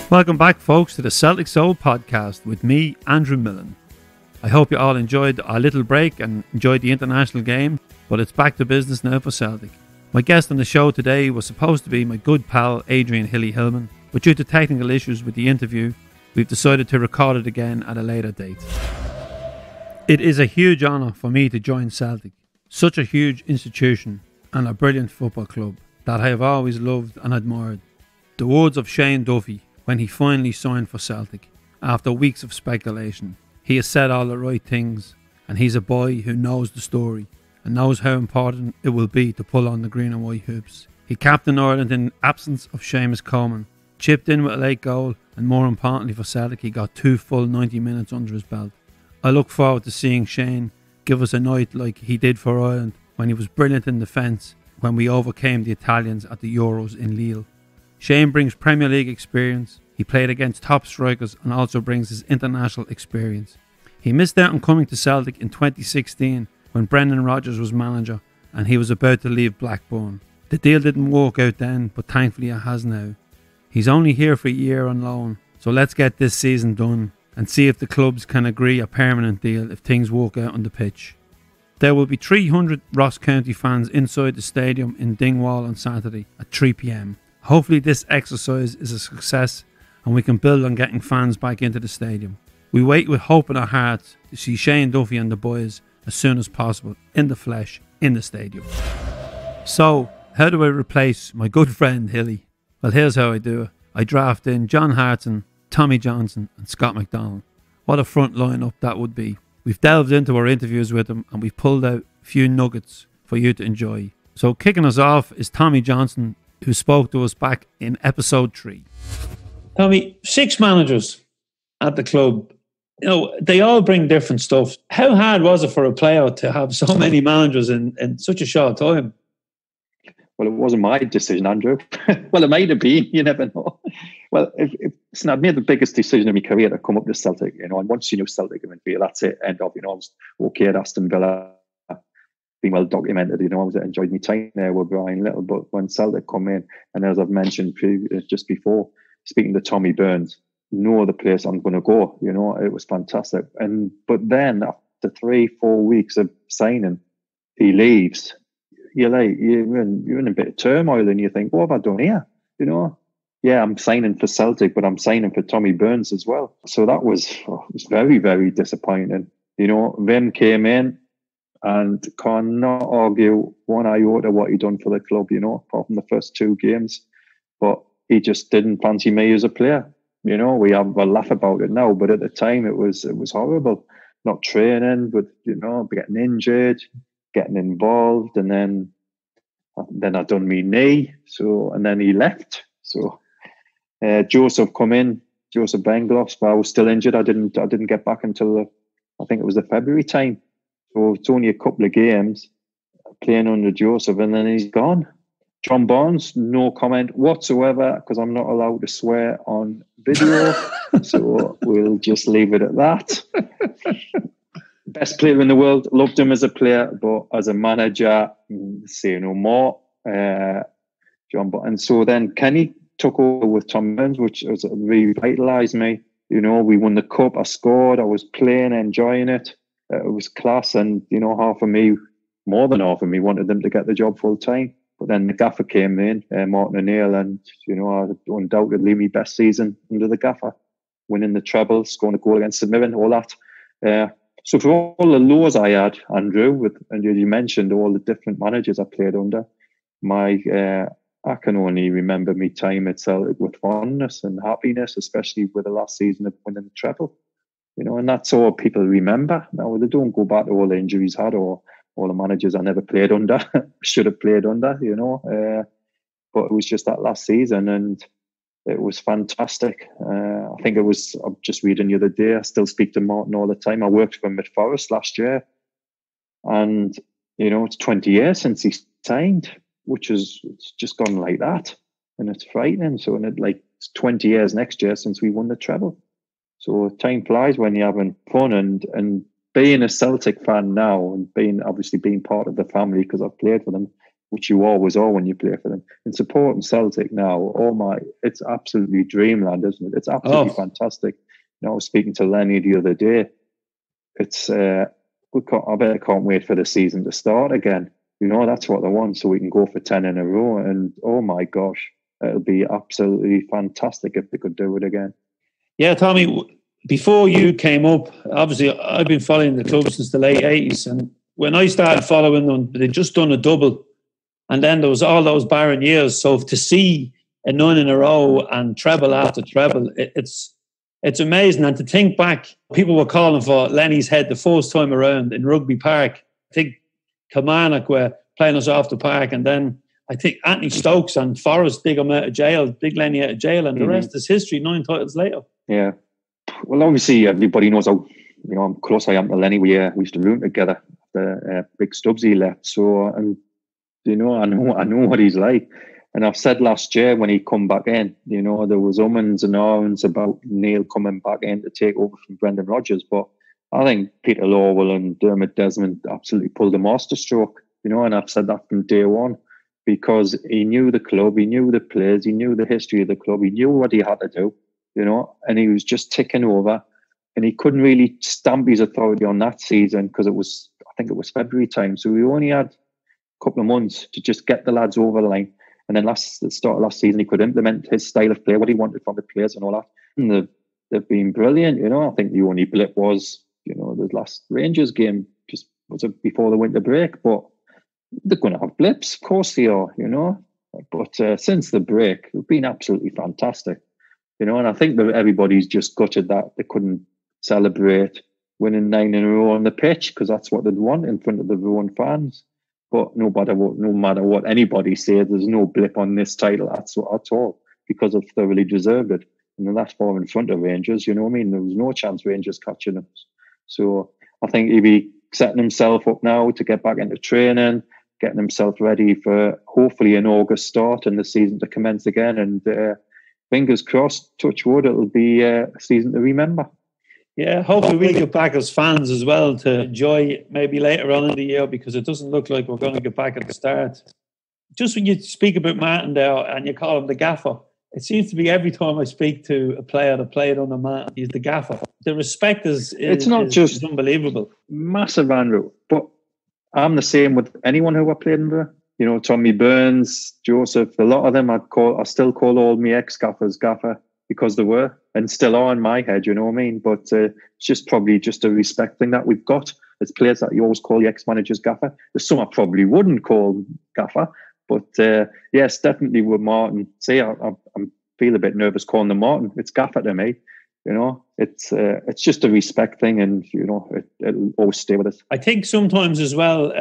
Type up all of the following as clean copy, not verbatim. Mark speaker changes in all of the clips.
Speaker 1: Welcome back, folks, to the Celtic Soul Podcast with me, Andrew Milne. I hope you all enjoyed our little break and enjoyed the international game, but it's back to business now for Celtic. My guest on the show today was supposed to be my good pal Adrian Hilly-Hillman, but due to technical issues with the interview, we've decided to record it again at a later date. It is a huge honour for me to join Celtic, such a huge institution and a brilliant football club that I have always loved and admired. The words of Shane Duffy when he finally signed for Celtic after weeks of speculation. He has said all the right things, and he's a boy who knows the story and knows how important it will be to pull on the green and white hoops. He captained Ireland in absence of Seamus Coleman, chipped in with a late goal, and more importantly for Celtic, he got 2 full 90 minutes under his belt. I look forward to seeing Shane give us a night like he did for Ireland when he was brilliant in defence when we overcame the Italians at the Euros in Lille. Shane brings Premier League experience, he played against top strikers and also brings his international experience. He missed out on coming to Celtic in 2016 when Brendan Rodgers was manager and he was about to leave Blackburn. The deal didn't work out then, but thankfully it has now. He's only here for a year on loan, so let's get this season done and see if the clubs can agree a permanent deal if things work out on the pitch. There will be 300 Ross County fans inside the stadium in Dingwall on Saturday at 3 p.m. Hopefully this exercise is a success and we can build on getting fans back into the stadium. We wait with hope in our hearts to see Shane Duffy and the boys as soon as possible, in the flesh, in the stadium. So, how do I replace my good friend Hilly? Well, here's how I do it. I draft in John Hartson, Tommy Johnston and Scott McDonald. What a front line-up that would be. We've delved into our interviews with them and we've pulled out a few nuggets for you to enjoy. So kicking us off is Tommy Johnston, who spoke to us back in episode 3. Tommy, 6 managers at the club. You know, they all bring different stuff. How hard was it for a player to have so many managers in such a short time?
Speaker 2: Well, it wasn't my decision, Andrew. Well, it might have been. You never know. Well, I've made the biggest decision of my career to come up to Celtic. You know, and once you know Celtic, that's it. End of. You know, I was okay at Aston Villa. Been well documented. You know, I enjoyed my time there with Brian Little. But when Celtic come in, and as I've mentioned just before, speaking to Tommy Burns, no other place I'm going to go. You know, it was fantastic. But then after 3-4 weeks of signing, he leaves. You're in a bit of turmoil, and you think, what have I done here? You know, yeah, I'm signing for Celtic, but I'm signing for Tommy Burns as well. So that was very, very disappointing. You know, Vim came in and cannot argue one iota what he done for the club. You know, apart from the first 2 games, but he just didn't fancy me as a player. You know, we have a laugh about it now, but at the time it was horrible. Not training, but you know, getting injured, getting involved, and then I done me knee. So and then he left. So Joseph come in, Joseph Benglos, but I was still injured. I didn't get back until I think it was the February time. So it's only a couple of games playing under Joseph, and then he's gone. John Barnes, no comment whatsoever, because I'm not allowed to swear on video. So we'll just leave it at that. Best player in the world, loved him as a player, but as a manager, say no more. John Barnes. And so then Kenny took over with Tom Burns, which was revitalised me. You know, we won the cup, I scored, I was playing, enjoying it. It was class, and you know, more than half of me wanted them to get the job full time. But then the gaffer came in, Martin O'Neill, and you know, undoubtedly my best season under the gaffer, winning the treble, scoring a goal against St Mirren, all that. So for all the lows I had, Andrew, and you mentioned all the different managers I played under, I can only remember my time at Celtic with fondness and happiness, especially with the last season of winning the treble. You know, and that's all people remember. Now, they don't go back to all the injuries I had or all the managers I never played under, should have played under, you know. But it was just that last season, and it was fantastic. I think I'm just reading the other day, I still speak to Martin all the time. I worked for him at Forest last year. And, you know, it's 20 years since he signed, it's just gone like that. And it's frightening. So, it's 20 years next year since we won the treble. So time flies when you're having fun, and being a Celtic fan now and being part of the family, because I've played for them, which you always are when you play for them. And supporting Celtic now, it's absolutely dreamland, isn't it? It's absolutely fantastic. I was speaking to Lenny the other day. It's I can't wait for the season to start again. That's what I want, so we can go for 10 in a row. And oh my gosh, it'll be absolutely fantastic if they could do it again.
Speaker 1: Yeah, Tommy, before you came up, obviously I've been following the club since the late 80s. And when I started following them, they'd just done a double. And then there was all those barren years. So to see a 9 in a row and treble after treble, it's amazing. And to think back, people were calling for Lenny's head the first time around in Rugby Park. I think Kilmarnock were playing us off the park. And then I think Anthony Stokes and Forrest dig him out of jail, dig Lenny out of jail. And the rest is history 9 titles later.
Speaker 2: Yeah. Well, obviously, everybody knows how close I am to Lenny. We used to room together. The Big Stubbsy left. So, and I know what he's like. And I've said last year when he come back in, there was ums and ahs about Neil coming back in to take over from Brendan Rodgers. But I think Peter Lawwell and Dermot Desmond absolutely pulled a masterstroke, and I've said that from day one, because he knew the club, he knew the players, he knew the history of the club, he knew what he had to do, and he was just ticking over, and he couldn't really stamp his authority on that season because I think it was February time. So we only had a couple of months to just get the lads over the line. And then the start of last season, he could implement his style of play, what he wanted from the players and all that. And they've been brilliant. I think the only blip was, the last Rangers game, just was before the winter break. But they're going to have blips, of course they are, But since the break, they've been absolutely fantastic, And I think that everybody's just gutted that they couldn't celebrate winning 9 in a row on the pitch, because that's what they'd want in front of their own fans. But no matter what anybody says, there's no blip on this title at all, because they've thoroughly deserved it. And then that's far in front of Rangers, There was no chance Rangers catching us. So I think he'll be setting himself up now to get back into training, getting himself ready for hopefully an August start and the season to commence again. And fingers crossed, touch wood, it'll be a season to remember. Yeah, hopefully we'll get back as fans as well to enjoy maybe later on in the year, because it doesn't look like we're going to get back at the start. Just when you speak about Martin there and you call him the gaffer, it seems to be every time I speak to a player that played under Martin, he's the gaffer. The respect is unbelievable. Massive, Andrew. But I'm the same with anyone who I played under. Tommy Burns, Joseph, a lot of them I still call all my ex-gaffers gaffer, because they were and still are in my head, But it's just probably just a respect thing that we've got as players, that you always call your ex-managers gaffer. There's some I probably wouldn't call gaffer, but yes, definitely with Martin. See, I feel a bit nervous calling them Martin. It's gaffer to me. It's just a respect thing, and it'll always stay with us. I think sometimes as well,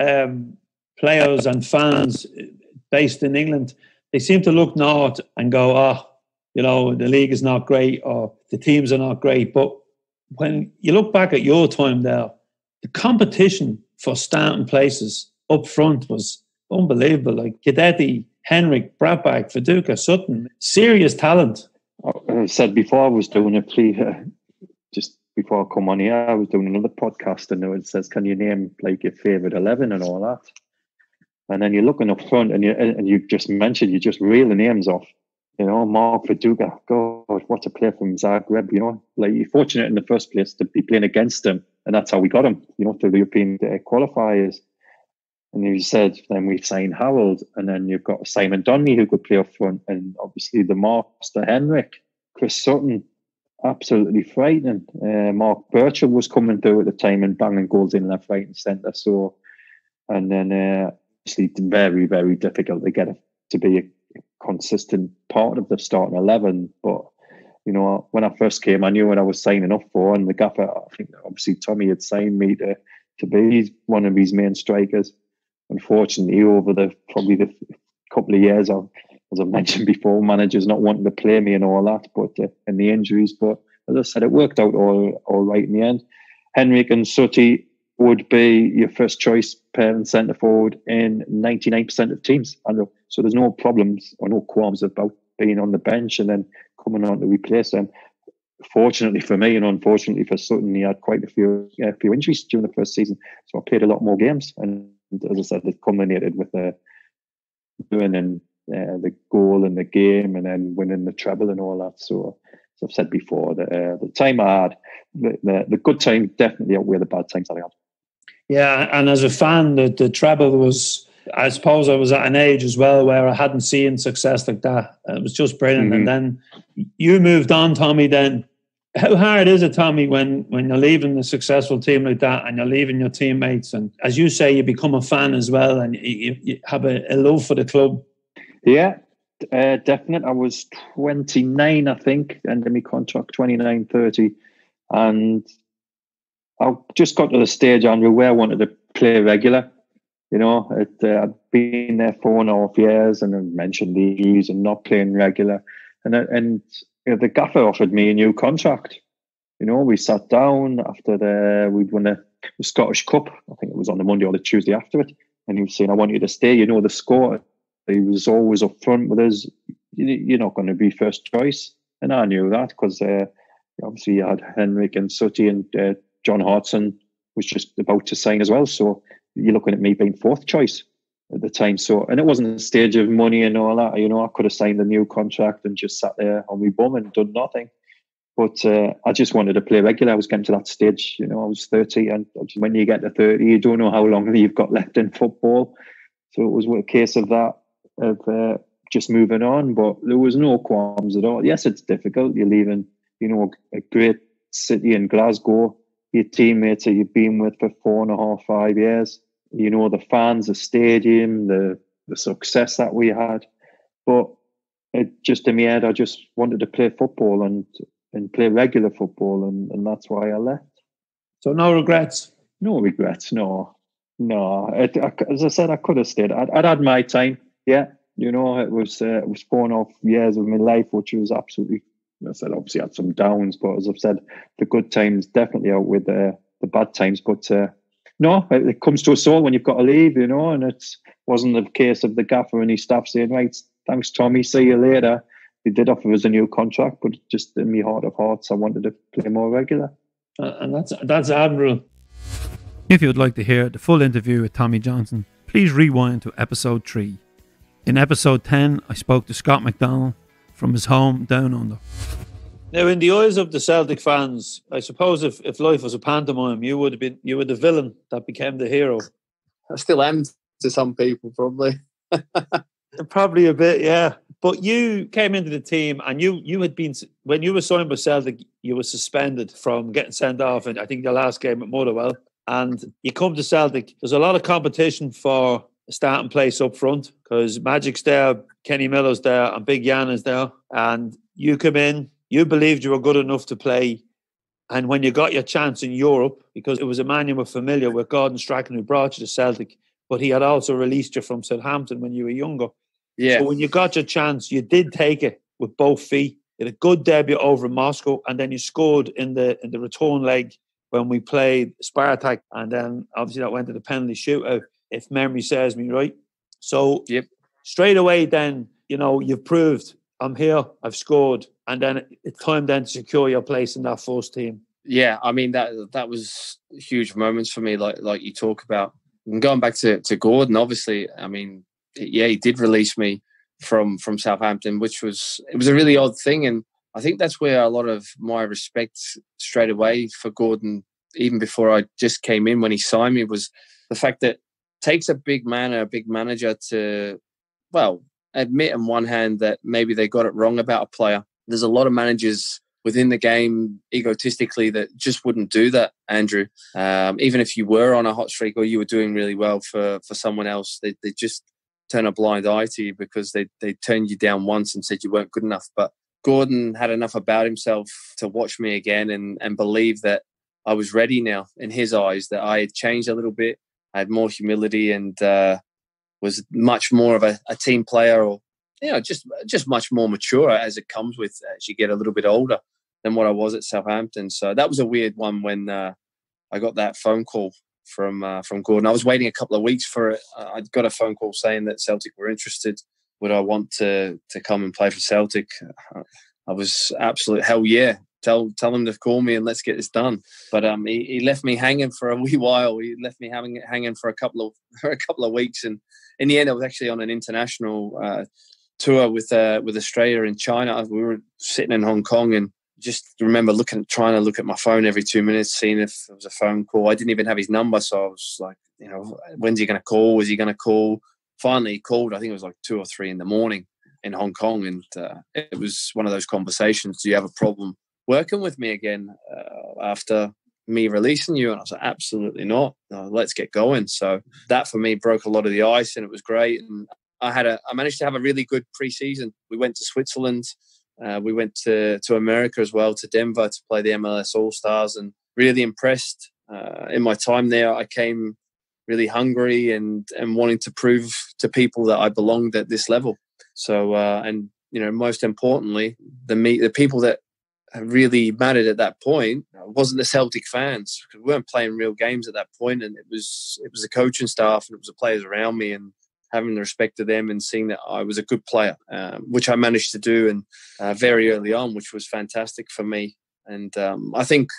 Speaker 2: players and fans based in England, they seem to look north and go, the league is not great or the teams are not great. But when you look back at your time there, the competition for starting places up front was unbelievable. Like Guidetti, Henrik, Bradbach, Viduka, Sutton, serious talent. I said before I was doing a plea, just before I come on here, I was doing another podcast, and it says, can you name like your favourite 11 and all that? And then you're looking up front, and you just mentioned, you just reel the names off. Mark Viduka, God, what a player from Zagreb, Like, you're fortunate in the first place to be playing against him, and that's how we got him, through the European qualifiers. And you said, then we've signed Harold, and then you've got Simon Donnelly who could play up front, and obviously the master Henrik, Chris Sutton, absolutely frightening. Mark Birchall was coming through at the time and banging goals in left, right, and centre. So, and then obviously very, very difficult to get to be a consistent part of the starting 11. But when I first came, I knew what I was signing up for, and the gaffer, I think obviously Tommy had signed me to be one of his main strikers. Unfortunately, over the couple of years, as I mentioned before, managers not wanting to play me and all that, but and the injuries. But as I said, it worked out all right in the end. Henrik and Sutty would be your first choice pair and centre forward in 99% of teams. So there's no problems or no qualms about being on the bench and then coming on to replace them. Fortunately for me, and unfortunately for Sutton, he had quite a few injuries during the first season. So I played a lot more games. And as I said, it culminated with and the goal in the game, and then winning the treble and all that. So as I've said before, the time I had, the good time definitely outweigh the bad times that I had.
Speaker 1: Yeah, and as a fan, the treble was, I suppose I was at an age as well where I hadn't seen success like that. It was just brilliant. Mm-hmm. And then you moved on, Tommy, then. How hard is it, Tommy, when you're leaving a successful team like that and you're leaving your teammates? And as you say, you become a fan as well and you have a love for the club.
Speaker 2: Yeah, definitely. I was 29, I think, ended my contract, 29, 30. And I just got to the stage, Andrew, where I wanted to play regular. You know, I'd been there 4.5 years and I mentioned these and not playing regular. And you know, the gaffer offered me a new contract. You know, we sat down after we'd won the Scottish Cup. I think it was on the Monday or the Tuesday after it. And he was saying, I want you to stay. You know the score. He was always up front with us. You're not going to be first choice. And I knew that because obviously you had Henrik and Sutty and John Hartson was just about to sign as well. So you're looking at me being fourth choice at the time. So, and it wasn't a stage of money and all that. You know, I could have signed a new contract and just sat there on my bum and done nothing. But I just wanted to play regular. I was getting to that stage. You know, I was 30, and when you get to 30, you don't know how long you've got left in football. So it was a case of that, of just moving on. But there was no qualms at all. Yes, it's difficult. You're leaving, you know, a great city in Glasgow, your teammates that you've been with for 4.5, 5 years. You know, the fans, the stadium, the success that we had. But it just in my head, I just wanted to play football and play regular football, and that's why I left.
Speaker 1: So no regrets?
Speaker 2: No regrets, no. As I said, I could have stayed. I'd had my time, yeah. You know, it was 4.5 years of my life, which was absolutely, I said, obviously had some downs, but as I've said, the good times definitely outweigh the bad times. But no, it comes to us all when you've got to leave, you know, and it wasn't the case of the gaffer and his staff saying, right, thanks, Tommy, see you later. They did offer us a new contract, but just in my heart of hearts, I wanted to play more regular.
Speaker 1: And that's admirable. If you would like to hear the full interview with Tommy Johnston, please rewind to episode 3. In episode 10, I spoke to Scott McDonald from his home down under. Now, in the eyes of the Celtic fans, I suppose if life was a pantomime, you were the villain that became the hero.
Speaker 3: I still am to some people, probably.
Speaker 1: Probably a bit, yeah. But you came into the team and you had been, when you were signed by Celtic, you were suspended from getting sent off in, I think, the last game at Motherwell. And you come to Celtic, there's a lot of competition for a starting place up front because Magic's there, Kenny Miller's there, and Big Jan is there. And you come in, you believed you were good enough to play. And when you got your chance in Europe, because it was a man you were familiar with, Gordon Strachan, who brought you to Celtic, but he had also released you from Southampton when you were younger.
Speaker 3: Yeah.
Speaker 1: So when you got your chance, you did take it with both feet. You had a good debut over in Moscow, and then you scored in the return leg when we played Spartak, and then obviously that went to the penalty shootout, if memory serves me right. So straight away then, you know, you've proved I'm here, I've scored, and then it's time then to secure your place in that first team.
Speaker 3: Yeah, I mean, that was huge moments for me, like you talk about. And going back to Gordon, obviously, I mean, yeah, he did release me from Southampton, it was a really odd thing. And I think that's where a lot of my respect straight away for Gordon, even before I just came in when he signed me, was the fact that it takes a big man or a big manager to, well, admit on one hand that maybe they got it wrong about a player. There's a lot of managers within the game egotistically that just wouldn't do that, Andrew. Even if you were on a hot streak or you were doing really well for someone else, they just turn a blind eye to you because they turned you down once and said you weren't good enough. But Gordon had enough about himself to watch me again and believe that I was ready now in his eyes, that I had changed a little bit. I had more humility and was much more of a team player, or just much more mature as it comes with as you get a little bit older than what I was at Southampton. So that was a weird one when I got that phone call from Gordon. I was waiting a couple of weeks for it. I got a phone call saying that Celtic were interested. Would I want to come and play for Celtic? I was absolute hell yeah. tell him to call me and let's get this done. But he left me hanging for a wee while. He left me hanging for a couple of weeks, and in the end, I was actually on an international tour with Australia and China. We were sitting in Hong Kong, and just remember trying to look at my phone every 2 minutes, seeing if there was a phone call. I didn't even have his number, so I was like, when's he going to call? Was he going to call? Finally, he called. I think it was like 2 or 3 in the morning in Hong Kong, and it was one of those conversations. Do you have a problem working with me again after me releasing you? And I was like, absolutely not. No, let's get going. So that for me broke a lot of the ice, and it was great. And I managed to have a really good pre-season. We went to Switzerland. We went to America as well, to Denver, to play the MLS All-Stars, and really impressed. In my time there, I came really hungry and wanting to prove to people that I belonged at this level. So, and most importantly, the people that really mattered at that point wasn't the Celtic fans, because we weren't playing real games at that point, and it was the coaching staff and it was the players around me, and having the respect of them and seeing that I was a good player, which I managed to do, and very early on, which was fantastic for me. And I think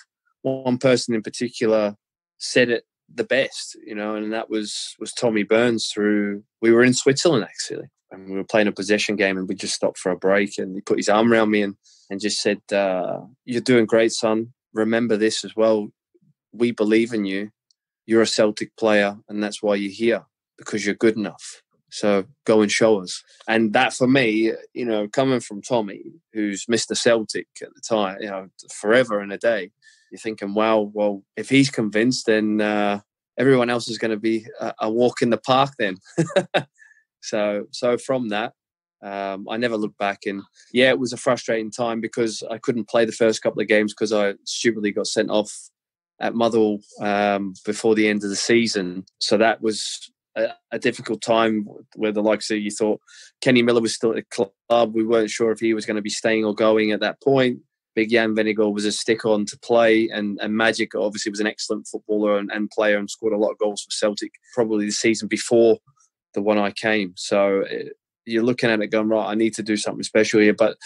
Speaker 3: one person in particular said it the best, and that was Tommy Burns. We were in Switzerland actually, and we were playing a possession game, and we just stopped for a break, and he put his arm around me and just said, "You're doing great, son. Remember this as well. We believe in you. You're a Celtic player, and that's why you're here, because you're good enough. So go and show us." And that for me, coming from Tommy, who's Mr. Celtic at the time, forever and a day, you're thinking, wow, well, if he's convinced, then everyone else is going to be a walk in the park then. So from that, I never looked back. And yeah, it was a frustrating time because I couldn't play the first couple of games because I stupidly got sent off at Motherwell before the end of the season. So that was a difficult time where the likes of, you thought Kenny Miller was still at the club. We weren't sure if he was going to be staying or going at that point. Big Jan Vennegoor was a stick-on to play, and Magic obviously was an excellent footballer and player and scored a lot of goals for Celtic, probably the season before the one I came. So you're looking at it going, right, I need to do something special here. But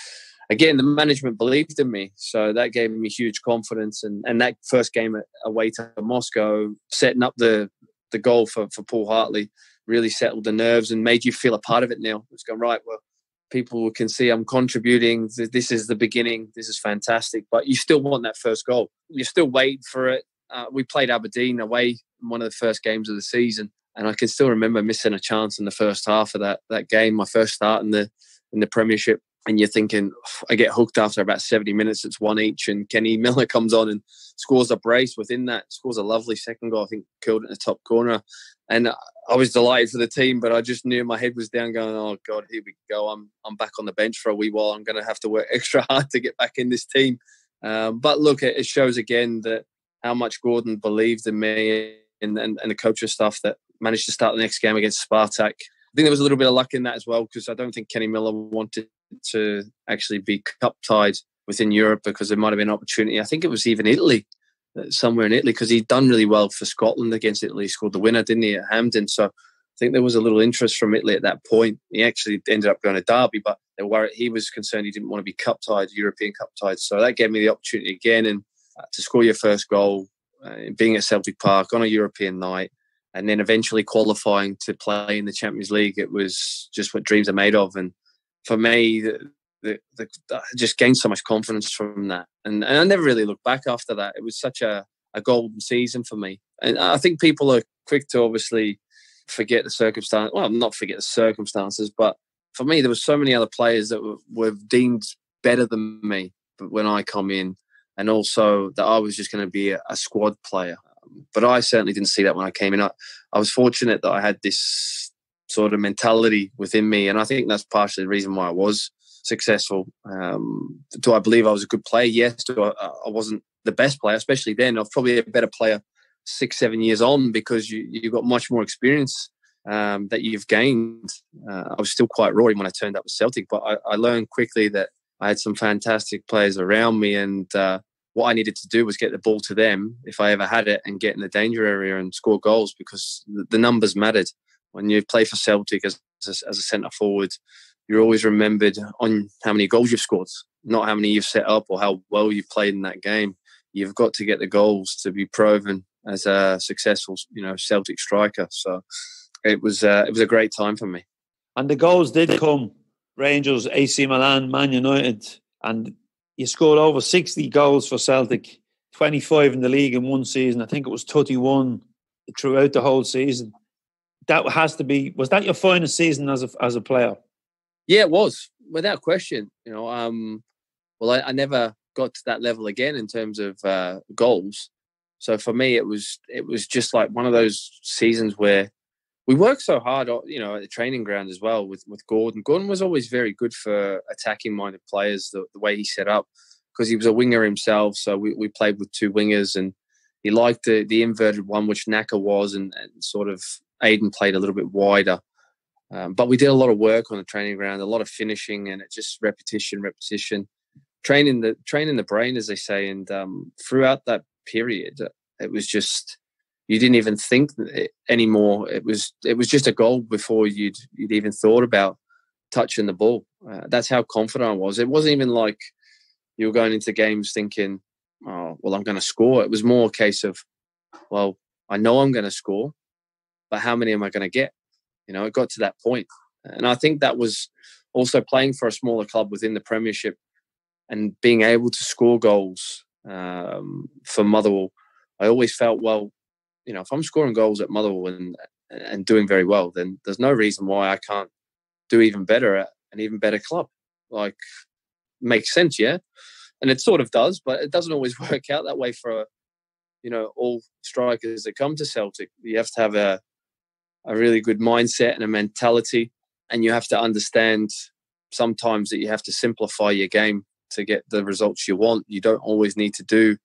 Speaker 3: again, the management believed in me, so that gave me huge confidence. And that first game away to Moscow, setting up the goal for Paul Hartley, really settled the nerves and made you feel a part of it now. It's going, right, well, people can see I'm contributing. This is the beginning. This is fantastic. But you still want that first goal. You're still waiting for it. We played Aberdeen away in one of the first games of the season, and I can still remember missing a chance in the first half of that game, my first start in the Premiership. And you're thinking, I get hooked after about 70 minutes. It's 1 each, and Kenny Miller comes on and scores a brace within that, scores a lovely second goal, I think killed it in the top corner. And I was delighted for the team, but I just knew my head was down going, oh, God, here we go. I'm back on the bench for a wee while. I'm going to have to work extra hard to get back in this team. But look, it shows again that how much Gordon believed in me and the coaching staff that managed to start the next game against Spartak. I think there was a little bit of luck in that as well, because I don't think Kenny Miller wanted to actually be cup tied within Europe, because there might have been an opportunity. I think it was even Italy, somewhere in Italy, because he'd done really well for Scotland against Italy. He scored the winner, didn't he, at Hampden? So I think there was a little interest from Italy at that point. He actually ended up going to Derby, but they were worried. He was concerned he didn't want to be cup tied, European cup tied. So that gave me the opportunity again, and to score your first goal, being at Celtic Park on a European night, and then eventually qualifying to play in the Champions League. It was just what dreams are made of. And for me, I just gained so much confidence from that. And I never really looked back after that. It was such a golden season for me. And I think people are quick to obviously forget the circumstances. Well, not forget the circumstances, but for me, there were so many other players that were deemed better than me when I come in, and also that I was just going to be a squad player. But I certainly didn't see that when I came in. I was fortunate that I had this sort of mentality within me, and I think that's partially the reason why I was successful. Do I believe I was a good player? Yes. I wasn't the best player, especially then. I was probably a better player 6-7 years on, because you got much more experience that you've gained. I was still quite raw when I turned up with Celtic, but I learned quickly that I had some fantastic players around me, and what I needed to do was get the ball to them if I ever had it, and get in the danger area and score goals, because the numbers mattered. When you play for Celtic as a centre forward, you're always remembered on how many goals you've scored. not how many you've set up or how well you've played in that game. You've got to get the goals to be proven as a successful, Celtic striker. So it was a great time for me.
Speaker 1: And the goals did come. Rangers, AC Milan, Man United, and you scored over 60 goals for Celtic, 25 in the league in one season. I think it was 31 throughout the whole season. That has to be, was that your finest season as a player? Yeah,
Speaker 3: it was, without question. I never got to that level again in terms of goals. So for me, it was just like one of those seasons where we worked so hard, at the training ground as well with Gordon. Gordon was always very good for attacking-minded players, the way he set up, because he was a winger himself. So we played with two wingers, and he liked the inverted one, which Naka was, and sort of Aiden played a little bit wider. But we did a lot of work on the training ground, a lot of finishing, and it just repetition, training the brain, as they say. And throughout that period, it was just, you didn't even think anymore. It was just a goal before you'd even thought about touching the ball. That's how confident I was. It wasn't even like you were going into games thinking, oh, well, I'm going to score. It was more a case of, well, I know I'm going to score, but how many am I going to get? It got to that point. And I think that was also playing for a smaller club within the Premiership and being able to score goals for Motherwell. I always felt, well, if I'm scoring goals at Motherwell and doing very well, then there's no reason why I can't do even better at an even better club. Like, makes sense, yeah? And it sort of does, but it doesn't always work out that way for, all strikers that come to Celtic. You have to have a really good mindset and a mentality, and you have to understand sometimes that you have to simplify your game to get the results you want. You don't always need to do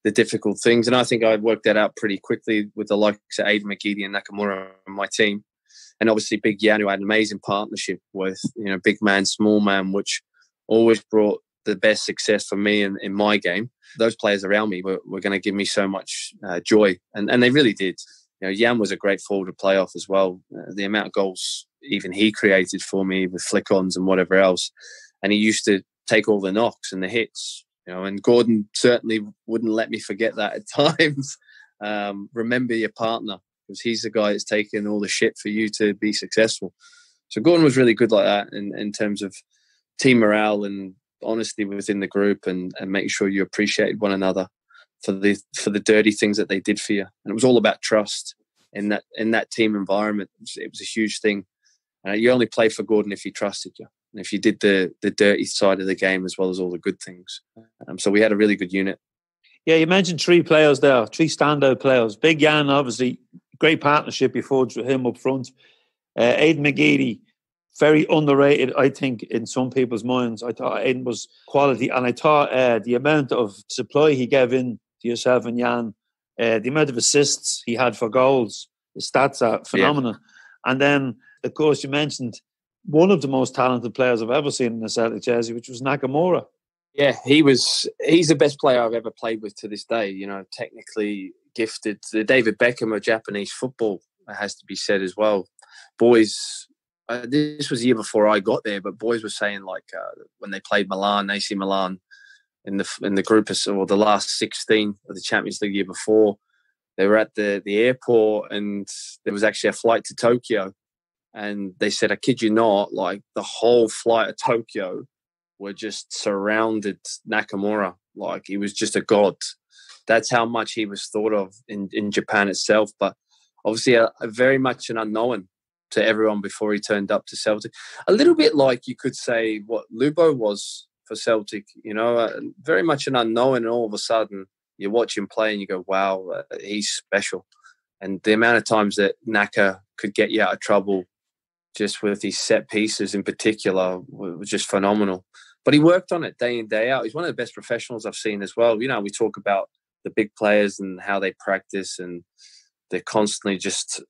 Speaker 3: the difficult things. And I think I worked that out pretty quickly with the likes of Aidan McGeady and Nakamura on my team. And obviously Big Jan, who had an amazing partnership with, big man, small man, which always brought the best success for me in my game. Those players around me were going to give me so much joy. And they really did. Jan was a great forward to play off as well. The amount of goals even he created for me with flick-ons and whatever else. And he used to take all the knocks and the hits. And Gordon certainly wouldn't let me forget that at times. Remember your partner, because he's the guy that's taking all the shit for you to be successful. So Gordon was really good like that in terms of team morale and honesty within the group, and making sure you appreciated one another for the dirty things that they did for you. And it was all about trust in that team environment. It was a huge thing. You only play for Gordon if he trusted you, and if you did the dirty side of the game as well as all the good things. So we had a really good unit.
Speaker 1: Yeah, you mentioned three players there, three standout players. Big Jan, obviously, great partnership. You forged with him up front. Aidan McGeady, very underrated, I think, in some people's minds. I thought Aidan was quality, and I thought the amount of supply he gave in to yourself and Jan, the amount of assists he had for goals, the stats are phenomenal. Yeah. And then, of course, you mentioned one of the most talented players I've ever seen in a Celtic jersey, which was Nakamura.
Speaker 3: Yeah, he's the best player I've ever played with to this day. Technically gifted. The David Beckham of Japanese football, has to be said as well. Boys, this was a year before I got there, but boys were saying when they played Milan, AC Milan, in the group or the last 16 of the Champions League year before, they were at the airport, and there was actually a flight to Tokyo. And they said, I kid you not, like the whole flight of Tokyo were just surrounded Nakamura. Like he was just a god. That's how much he was thought of in Japan itself. But obviously a very much an unknown to everyone before he turned up to Celtic. A little bit like you could say what Lubo was for Celtic, very much an unknown. And all of a sudden you watch him play and you go, wow, he's special. And the amount of times that Naka could get you out of trouble just with his set pieces in particular was just phenomenal. But he worked on it day in, day out. He's one of the best professionals I've seen as well. We talk about the big players and how they practice, and they're constantly just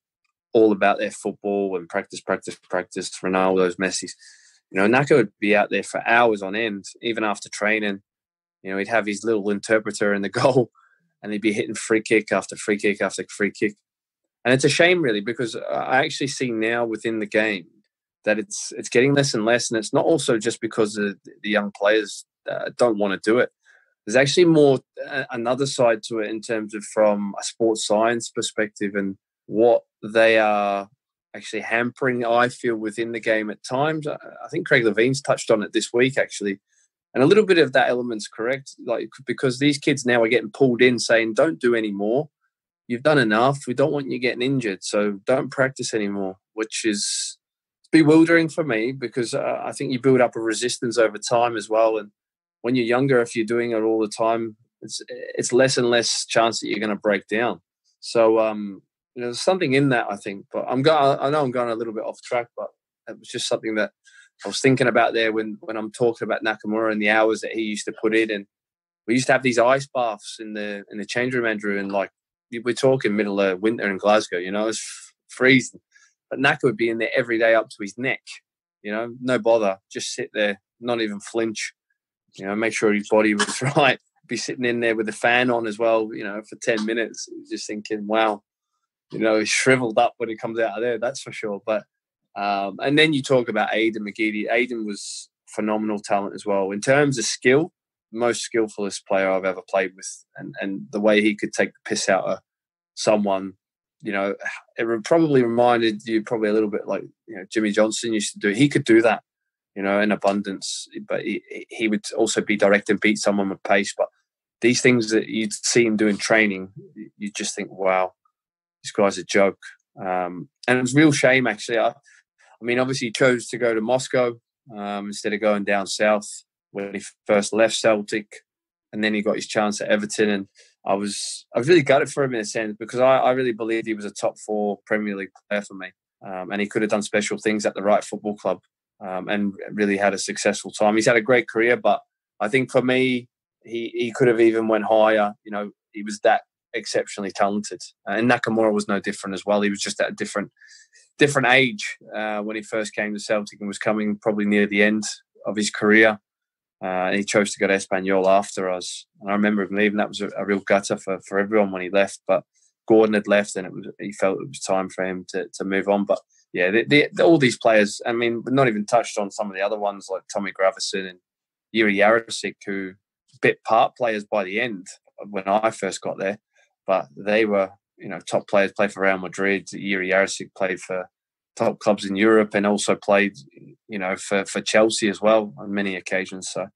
Speaker 3: all about their football and practice. Ronaldo's, Messi's. Naka would be out there for hours on end, even after training. He'd have his little interpreter in the goal, and he'd be hitting free kick after free kick after free kick. And it's a shame, really, because I actually see now within the game that it's getting less and less. And it's not also just because of the young players don't want to do it. There's actually more another side to it in terms of from a sports science perspective and what they are actually hampering, I feel, within the game at times. I think Craig Levine's touched on it this week, actually. And a little bit of that element's correct, like because these kids now are getting pulled in saying, don't do any more. You've done enough. We don't want you getting injured, so don't practice anymore, which is bewildering for me because I think you build up a resistance over time as well. And when you're younger, if you're doing it all the time, it's less and less chance that you're going to break down. So there's something in that, I think. But I know I'm going a little bit off track, but it was just something that I was thinking about there when I'm talking about Nakamura and the hours that he used to put in. And we used to have these ice baths in the change room, Andrew, and like we're talking middle of winter in Glasgow, it's freezing. But Naka would be in there every day up to his neck, no bother, just sit there, not even flinch, make sure his body was right, be sitting in there with the fan on as well, for 10 minutes, just thinking, wow, he's shriveled up when he comes out of there, that's for sure. But and then you talk about Aidan McGeady. Aidan was phenomenal talent as well. In terms of skill, most skillfulest player I've ever played with. And the way he could take the piss out of someone, it probably reminded you probably a little bit like, Jimmy Johnston used to do. He could do that, in abundance. But he would also be direct and beat someone with pace. But these things that you'd see him do in training, you just think, wow, this guy's a joke. And it was a real shame, actually. I mean, obviously he chose to go to Moscow instead of going down south when he first left Celtic, and then he got his chance at Everton. And I was really gutted for him in a sense because I really believed he was a top 4 Premier League player for me, and he could have done special things at the right football club and really had a successful time. He's had a great career, but I think for me, he could have even went higher. He was that exceptionally talented, and Nakamura was no different as well. He was just at a different age when he first came to Celtic and was coming probably near the end of his career. And he chose to go to Espanyol after us. And I remember him leaving. That was a real gutter for everyone when he left. But Gordon had left, and he felt it was time for him to move on. But yeah, all these players. I mean, we've not even touched on some of the other ones like Tommy Gravison and Yuri Jarosik, who bit part players by the end when I first got there. But they were, top players. Played for Real Madrid. Yuri Jarosik played for top clubs in Europe and also played, for Chelsea as well on many occasions. So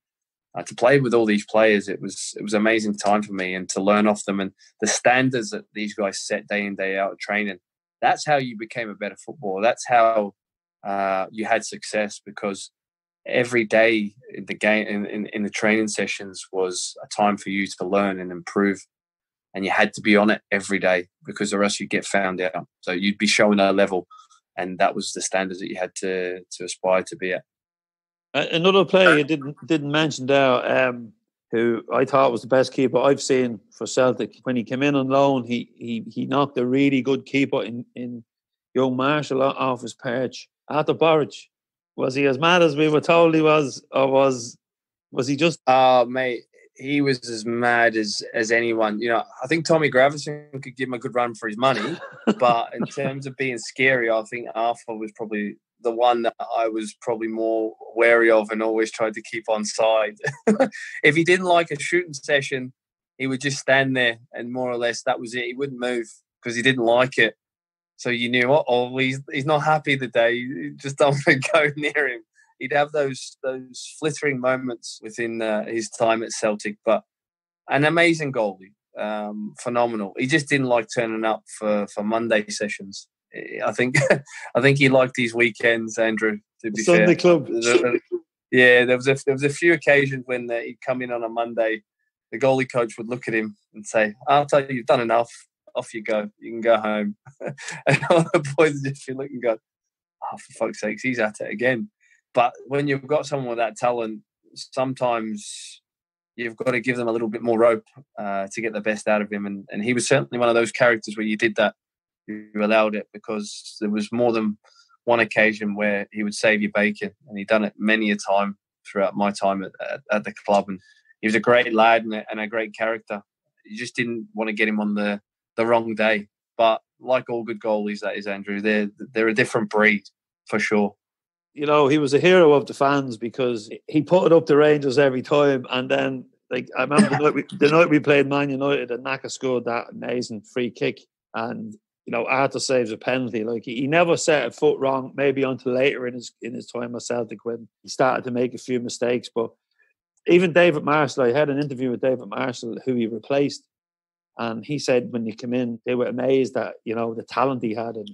Speaker 3: to play with all these players, it was an amazing time for me, and to learn off them and the standards that these guys set day in, day out of training. That's how you became a better footballer. That's how you had success, because every day in the game, in the training sessions, was a time for you to learn and improve. And you had to be on it every day, because or else you'd get found out. So you'd be showing a level, and that was the standards that you had to aspire to be at.
Speaker 1: Another player you didn't mention there, who I thought was the best keeper I've seen for Celtic. When he came in on loan, he knocked a really good keeper in young Marshall off his perch. Arthur Burridge. Was he as mad as we were told he was, or was he just?
Speaker 3: Mate, he was as mad as anyone. I think Tommy Gravison could give him a good run for his money, but in terms of being scary, I think Arthur was probably the one that I was probably more wary of and always tried to keep on side. If he didn't like a shooting session, he would just stand there, and more or less that was it. He wouldn't move because he didn't like it. So you knew, he's not happy today. You just don't want to go near him. He'd have those flittering moments within his time at Celtic, but an amazing goalie, phenomenal. He just didn't like turning up for Monday sessions. I think he liked these weekends, Andrew. To be
Speaker 1: Sunday
Speaker 3: fair,
Speaker 1: club.
Speaker 3: Yeah, there was a few occasions when he'd come in on a Monday. The goalie coach would look at him and say, "I'll tell you, you've done enough. Off you go. You can go home." And all the boys would just look and go, "Oh, for fuck's sakes, he's at it again." But when you've got someone with that talent, sometimes you've got to give them a little bit more rope to get the best out of him. And he was certainly one of those characters where you did that. You allowed it, because there was more than one occasion where he would save your bacon. And he'd done it many a time throughout my time at the club. And he was a great lad and a great character. You just didn't want to get him on the wrong day. But like all good goalies, that is, Andrew, they're a different breed for sure.
Speaker 1: you know, he was a hero of the fans because he put it up the Rangers every time. And then, like, I remember the night we played Man United, and Naka scored that amazing free kick. And, you know, Arthur saves a penalty. Like, he never set a foot wrong, maybe until later in his time at Celtic when he started to make a few mistakes. But even David Marshall, I had an interview with David Marshall, who he replaced. And he said when he came in, they were amazed at, you know, the talent he had and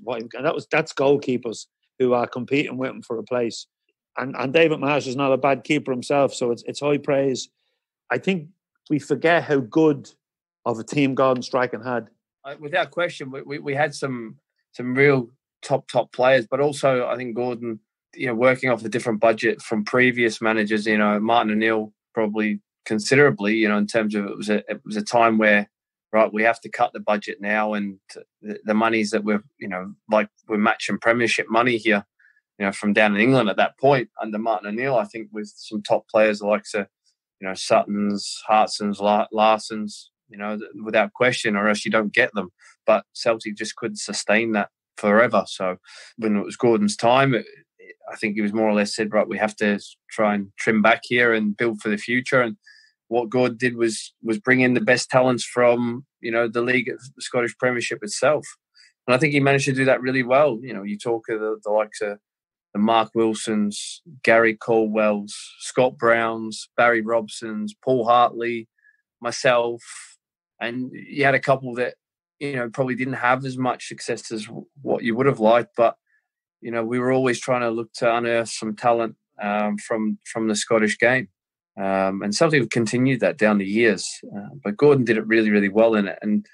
Speaker 1: that's goalkeepers who are competing with him for a place. And David Marshall's not a bad keeper himself, so it's high praise. I think we forget how good of a team Gordon Strachan had.
Speaker 3: Without question, we had some real top players, but also I think Gordon, you know, working off a different budget from previous managers, you know, Martin O'Neill probably considerably, you know, in terms of it was a time where, right, we have to cut the budget now, and the monies that we're matching Premiership money here, you know, from down in England at that point under Martin O'Neill, I think with some top players the likes of, you know, Suttons, Hartsons, Larsons, you know, without question, or else you don't get them. But Celtic just couldn't sustain that forever. So when it was Gordon's time, I think he was more or less said, right, we have to try and trim back here and build for the future. And what Gordon did was bring in the best talents from, you know, the league, the Scottish Premiership itself. And I think he managed to do that really well. You know, you talk of the likes of the Mark Wilsons, Gary Colwells, Scott Browns, Barry Robsons, Paul Hartley, myself, and you had a couple that, you know, probably didn't have as much success as what you would have liked, but, you know, we were always trying to look to unearth some talent from the Scottish game. And Celtic continued that down the years. But Gordon did it really, really well in it. And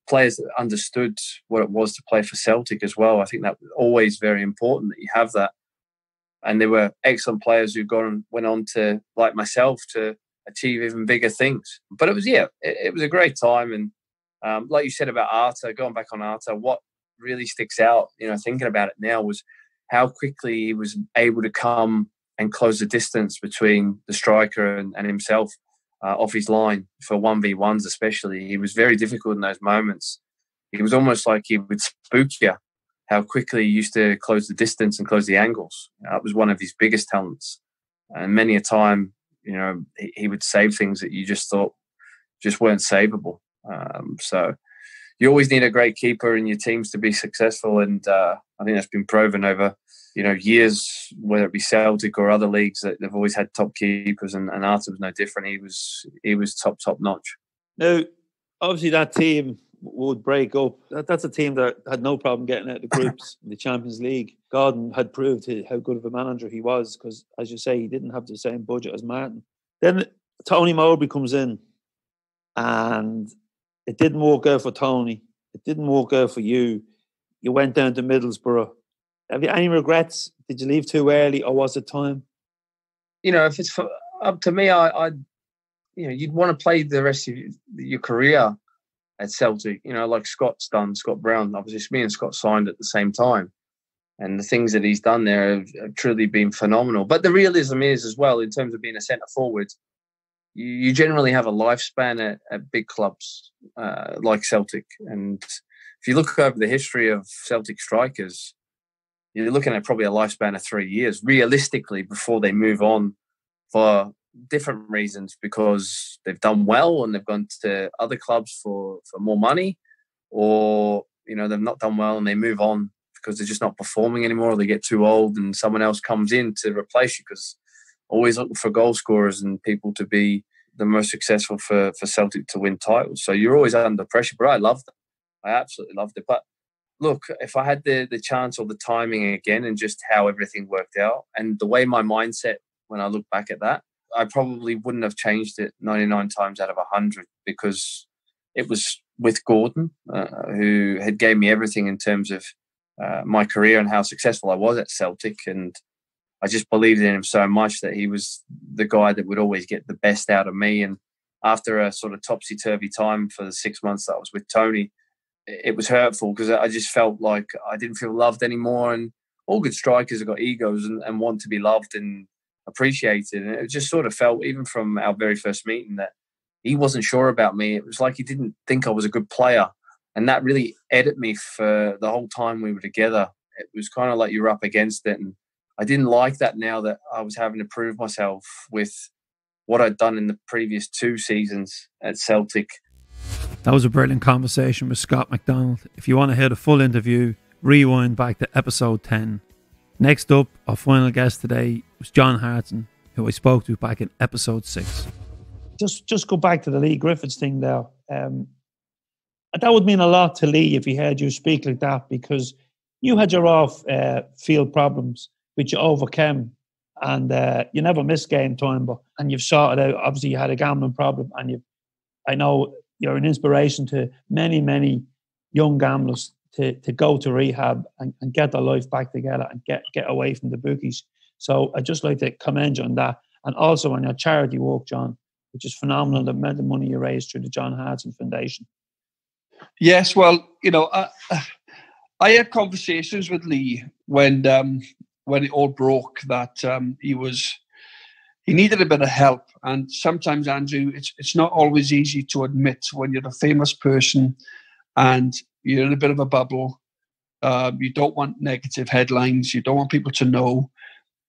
Speaker 3: players that understood what it was to play for Celtic as well. I think that was always very important that you have that. And there were excellent players who went on to, like myself, to achieve even bigger things. But it was a great time. And like you said about Arthur, going back on Arthur, what really sticks out, you know, thinking about it now, was how quickly he was able to come and close the distance between the striker and himself off his line for 1v1s especially. He was very difficult in those moments. He was almost like he would spook you, how quickly he used to close the distance and close the angles. That was one of his biggest talents. And many a time, you know, he would save things that you just thought just weren't savable. So you always need a great keeper in your teams to be successful. And I think that's been proven over, you know, years, whether it be Celtic or other leagues, that they've always had top keepers, and Arthur was no different. He was top notch.
Speaker 1: Now, obviously, that team would break up. That's a team that had no problem getting out of the groups in the Champions League. Gordon had proved how good of a manager he was because, as you say, he didn't have the same budget as Martin. Then Tony Mowbray comes in, and it didn't work out for Tony. It didn't work out for you. You went down to Middlesbrough. Have you any regrets? Did you leave too early, or was it time?
Speaker 3: You know, if it's up to me, I you know, you'd want to play the rest of your career at Celtic. You know, like Scott's done, Scott Brown. Obviously, me and Scott signed at the same time, and the things that he's done there have truly been phenomenal. But the realism is, as well, in terms of being a centre forward, you generally have a lifespan at big clubs like Celtic. And if you look over the history of Celtic strikers, you're looking at probably a lifespan of 3 years, realistically, before they move on for different reasons, because they've done well and they've gone to other clubs for more money, or, you know, they've not done well and they move on because they're just not performing anymore, or they get too old and someone else comes in to replace you, because always looking for goal scorers and people to be the most successful for Celtic to win titles. So you're always under pressure, but I loved it. I absolutely loved it. But look, if I had the chance or the timing again, and just how everything worked out and the way my mindset, when I look back at that, I probably wouldn't have changed it 99 times out of 100, because it was with Gordon, who had gave me everything in terms of my career and how successful I was at Celtic. And I just believed in him so much that he was the guy that would always get the best out of me. And after a sort of topsy-turvy time for the 6 months that I was with Tony, it was hurtful, because I just felt like I didn't feel loved anymore. And all good strikers have got egos and want to be loved and appreciated. And it just sort of felt, even from our very first meeting, that he wasn't sure about me. It was like he didn't think I was a good player. And that really ate at me for the whole time we were together. It was kind of like you were up against it. And I didn't like that now that I was having to prove myself with what I'd done in the previous 2 seasons at Celtic.
Speaker 1: That was a brilliant conversation with Scott McDonald. If you want to hear the full interview, rewind back to episode 10. Next up, our final guest today was John Hartson, who I spoke to back in episode 6. Just go back to the Lee Griffiths thing there. That would mean a lot to Lee if he heard you speak like that, because you had your off-field problems, which you overcame, and you never missed game time, and you've sorted out. Obviously, you had a gambling problem, and I know you're an inspiration to many, many young gamblers to go to rehab and get their life back together and get away from the bookies. So I'd just like to commend you on that. And also on your charity work, John, which is phenomenal, the amount of money you raised through the John Hartson Foundation.
Speaker 4: Yes, well, I had conversations with Lee when it all broke that he needed a bit of help. And sometimes, Andrew, it's not always easy to admit when you're a famous person and you're in a bit of a bubble. You don't want negative headlines. You don't want people to know.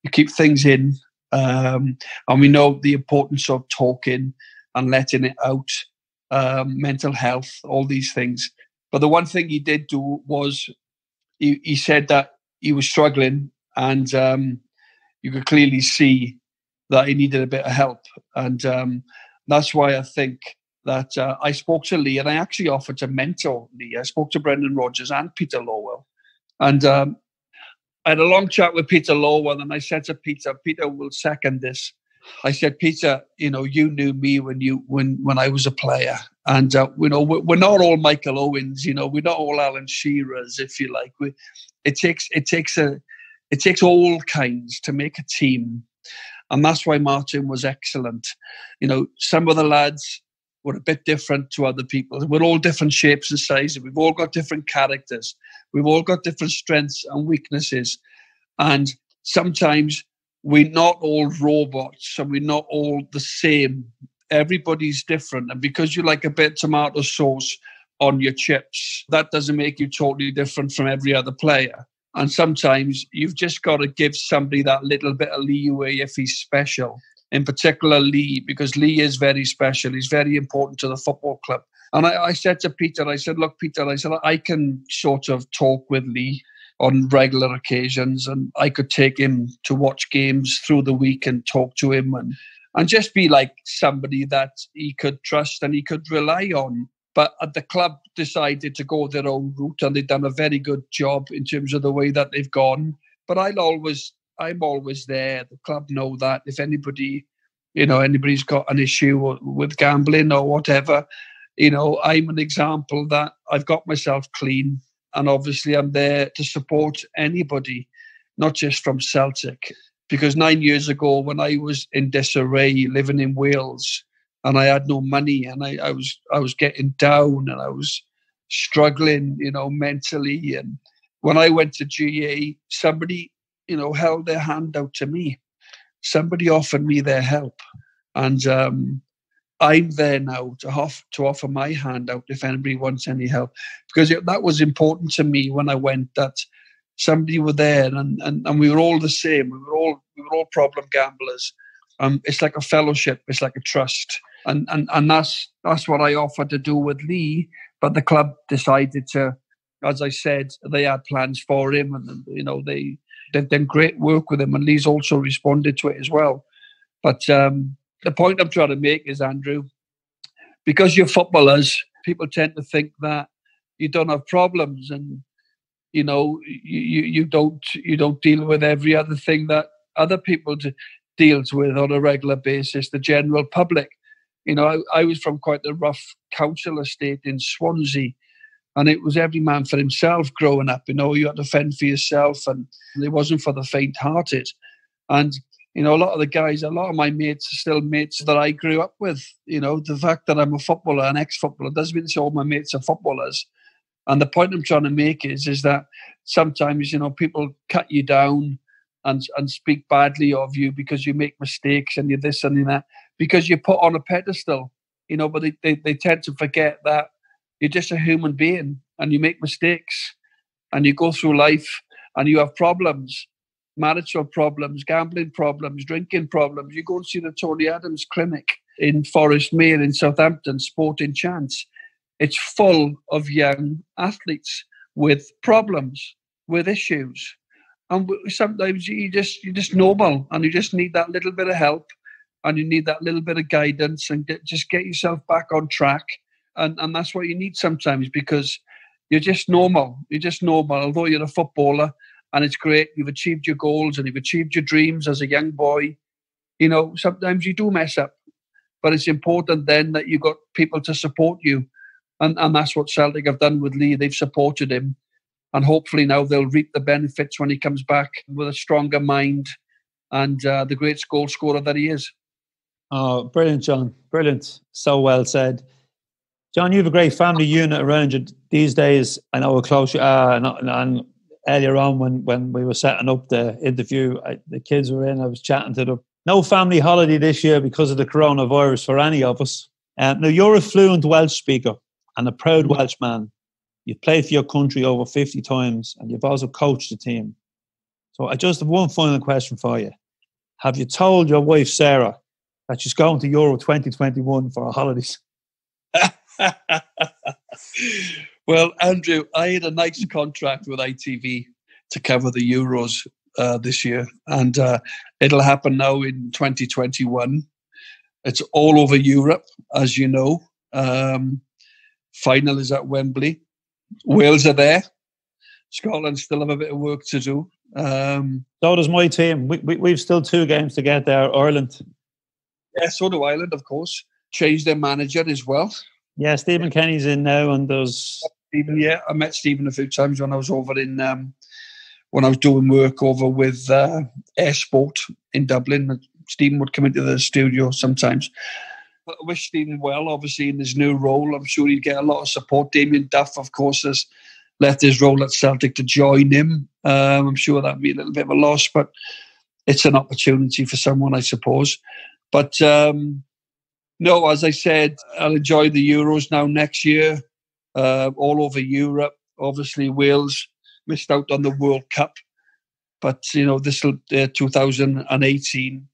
Speaker 4: You keep things in. And we know the importance of talking and letting it out, mental health, all these things. But the one thing he did do was he said that he was struggling, and you could clearly see that he needed a bit of help. And that's why I think that I spoke to Lee, and I actually offered to mentor Lee. I spoke to Brendan Rodgers and Peter Lowell. And I had a long chat with Peter Lowell, and I said to Peter will second this. I said, Peter, you knew me when I was a player. And, we're not all Michael Owens, we're not all Alan Shearers, if you like. It takes all kinds to make a team. And that's why Martin was excellent. Some of the lads were a bit different to other people. We're all different shapes and sizes. We've all got different characters. We've all got different strengths and weaknesses. And sometimes we're not all robots and we're not all the same. Everybody's different. And because you like a bit of tomato sauce on your chips, that doesn't make you totally different from every other player. And sometimes you've just got to give somebody that little bit of leeway if he's special. In particular, Lee, because Lee is very special. He's very important to the football club. And I said to Peter, look, Peter, I can sort of talk with Lee on regular occasions, and I could take him to watch games through the week and talk to him and just be like somebody that he could trust and he could rely on. But the club decided to go their own route, and they've done a very good job in terms of the way that they've gone. But I'm always there. The club know that if anybody's got an issue with gambling or whatever, I'm an example that I've got myself clean, and obviously I'm there to support anybody, not just from Celtic. Because 9 years ago, when I was in disarray, living in Wales, and I had no money, and I was getting down, and I was struggling, mentally. And when I went to GA, somebody, held their hand out to me. Somebody offered me their help, and I'm there now to offer my hand out if anybody wants any help, because that was important to me when I went. That somebody were there, and we were all the same. We were all problem gamblers. It's like a fellowship. It's like a trust. And that's what I offered to do with Lee, but the club decided to, as I said, they had plans for him, and they've done great work with him, and Lee's also responded to it as well. But the point I'm trying to make is, Andrew, because you're footballers, people tend to think that you don't have problems, and you don't deal with every other thing that other people deals with on a regular basis. The general public. I was from quite a rough council estate in Swansea, and it was every man for himself growing up. You had to fend for yourself, and it wasn't for the faint-hearted. And, a lot of my mates are still mates that I grew up with. The fact that I'm a footballer, an ex-footballer, doesn't mean all my mates are footballers. And the point I'm trying to make is that sometimes, people cut you down and speak badly of you because you make mistakes and you're this and you're that, because you're put on a pedestal, but they tend to forget that you're just a human being and you make mistakes and you go through life and you have problems. marital problems, gambling problems, drinking problems. You go and see the Tony Adams Clinic in Forest Mere in Southampton, Sporting Chance. It's full of young athletes with problems, with issues. And sometimes you're just normal, and you just need that little bit of help, and you need that little bit of guidance, and just get yourself back on track. And that's what you need sometimes, because you're just normal. You're just normal, although you're a footballer, and it's great. You've achieved your goals and you've achieved your dreams as a young boy. You know, sometimes you do mess up, but it's important then that you've got people to support you. And that's what Celtic have done with Lee. They've supported him. And hopefully now they'll reap the benefits when he comes back with a stronger mind and the great goal scorer that he is.
Speaker 1: Oh, brilliant, John. Brilliant. So well said. John, you have a great family unit around you these days. I know how close you are. And earlier on when we were setting up the interview, the kids were in, I was chatting to them. No family holiday this year because of the coronavirus for any of us. Now, you're a fluent Welsh speaker and a proud Welshman. You've played for your country over 50 times and you've also coached the team. So I just have one final question for you. Have you told your wife, Sarah, that she's going to Euro 2021 for her holidays?
Speaker 4: Well, Andrew, I had a nice contract with ITV to cover the Euros this year, and it'll happen now in 2021. It's all over Europe, as you know. Final is at Wembley. Wales are there. Scotland still have a bit of work to do.
Speaker 1: So does my team. We've still 2 games to get there. Ireland.
Speaker 4: Yeah, so do Ireland, of course. Changed their manager as well.
Speaker 1: Yeah, Stephen Kenny's in now, and there's
Speaker 4: Stephen. Yeah, I met Stephen a few times when I was over in when I was doing work over with Air Sport in Dublin. Stephen would come into the studio sometimes. But I wish Stephen well, obviously, in his new role. I'm sure he'd get a lot of support. Damien Duff, of course, has left his role at Celtic to join him. I'm sure that'd be a little bit of a loss, but it's an opportunity for someone, I suppose. But no, as I said, I'll enjoy the Euros now next year, all over Europe. Obviously, Wales missed out on the World Cup, but you know this will 2018.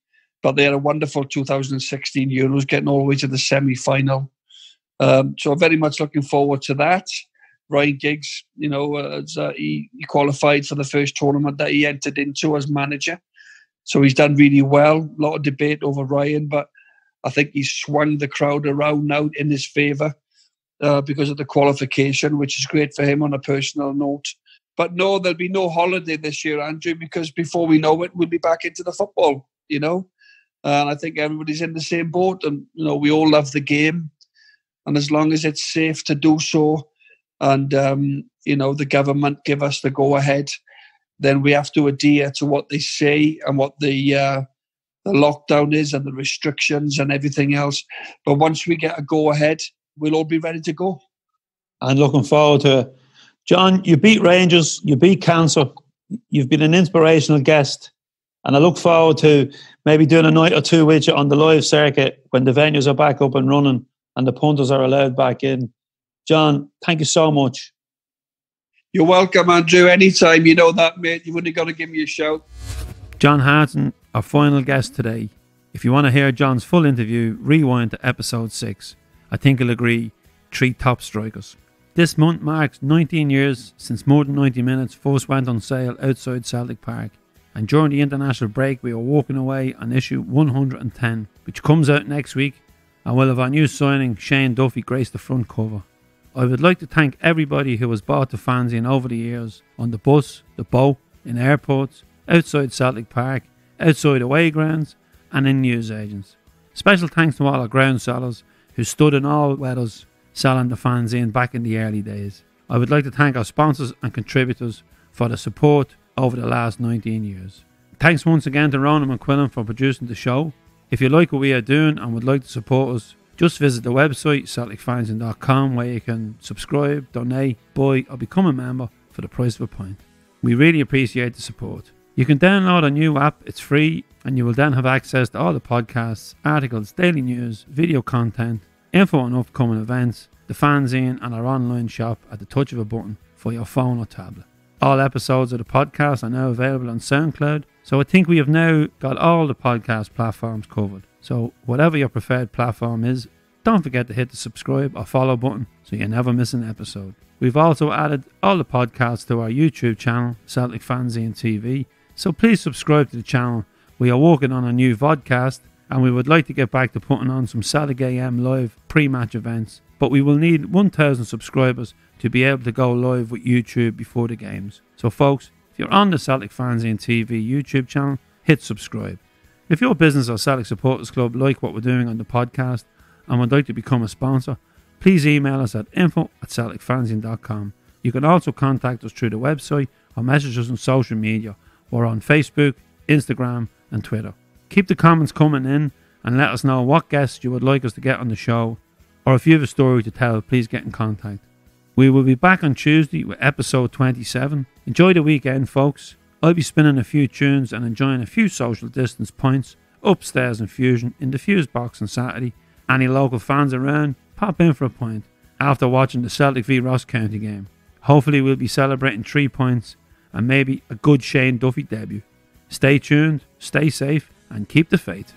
Speaker 4: But they had a wonderful 2016 Euros, getting all the way to the semi-final. So I'm very much looking forward to that. Ryan Giggs, you know, he qualified for the first tournament that he entered into as manager. So he's done really well. A lot of debate over Ryan, but I think he's swung the crowd around now in his favour because of the qualification, which is great for him on a personal note. But no, there'll be no holiday this year, Andrew, because before we know it, we'll be back into the football, you know. And I think everybody's in the same boat. And, you know, we all love the game. And as long as it's safe to do so and, you know, the government give us the go-ahead, then we have to adhere to what they say and what the lockdown is and the restrictions and everything else. But once we get a go-ahead, we'll all be ready to go.
Speaker 1: And looking forward to it. John, you beat Rangers, you beat cancer, you've been an inspirational guest. And I look forward to maybe doing a night or two with you on the live circuit when the venues are back up and running and the punters are allowed back in. John, thank you so much.
Speaker 4: You're welcome, Andrew. Anytime, you know that, mate. You've only got to give me a shout.
Speaker 1: John Hartson, our final guest today. If you want to hear John's full interview, rewind to episode 6. I think you'll agree, 3 top strikers. This month marks 19 years since More Than 90 Minutes first went on sale outside Celtic Park. And during the international break, we are walking away on issue 110, which comes out next week, and will have our new signing, Shane Duffy, grace the front cover. I would like to thank everybody who has bought the fanzine over the years, on the bus, the boat, in airports, outside Celtic Park, outside away grounds, and in newsagents. Special thanks to all our ground sellers who stood in all weathers selling the fanzine back in the early days. I would like to thank our sponsors and contributors for the support over the last 19 years. Thanks once again to Ronan McQuillan for producing the show. If you like what we are doing and would like to support us, just visit the website CelticFanzine.com, where you can subscribe, donate, buy or become a member for the price of a pint. We really appreciate the support. You can download a new app, it's free, and you will then have access to all the podcasts, articles, daily news, video content, info on upcoming events, the fanzine and our online shop at the touch of a button for your phone or tablet. All episodes of the podcast are now available on SoundCloud, So I think we have now got all the podcast platforms covered. So whatever your preferred platform is, don't forget to hit the subscribe or follow button so you never miss an episode. We've also added all the podcasts to our YouTube channel, Celtic Fanzine TV. So please subscribe to the channel. We are working on a new vodcast and we would like to get back to putting on some Celtic AM live pre-match events. But we will need 1,000 subscribers to be able to go live with YouTube before the games. So folks, if you're on the Celtic Fanzine TV YouTube channel, hit subscribe. If your business or Celtic Supporters Club like what we're doing on the podcast and would like to become a sponsor, please email us at info@celticfanzine.com. You can also contact us through the website or message us on social media. We're on Facebook, Instagram and Twitter. Keep the comments coming in and let us know what guests you would like us to get on the show, or if you have a story to tell, please get in contact. We will be back on Tuesday with episode 27. Enjoy the weekend, folks. I'll be spinning a few tunes and enjoying a few social distance points upstairs in Fusion in the Fuse box on Saturday. Any local fans around, pop in for a pint after watching the Celtic v Ross County game. Hopefully we'll be celebrating 3 points and maybe a good Shane Duffy debut. Stay tuned, stay safe and keep the faith.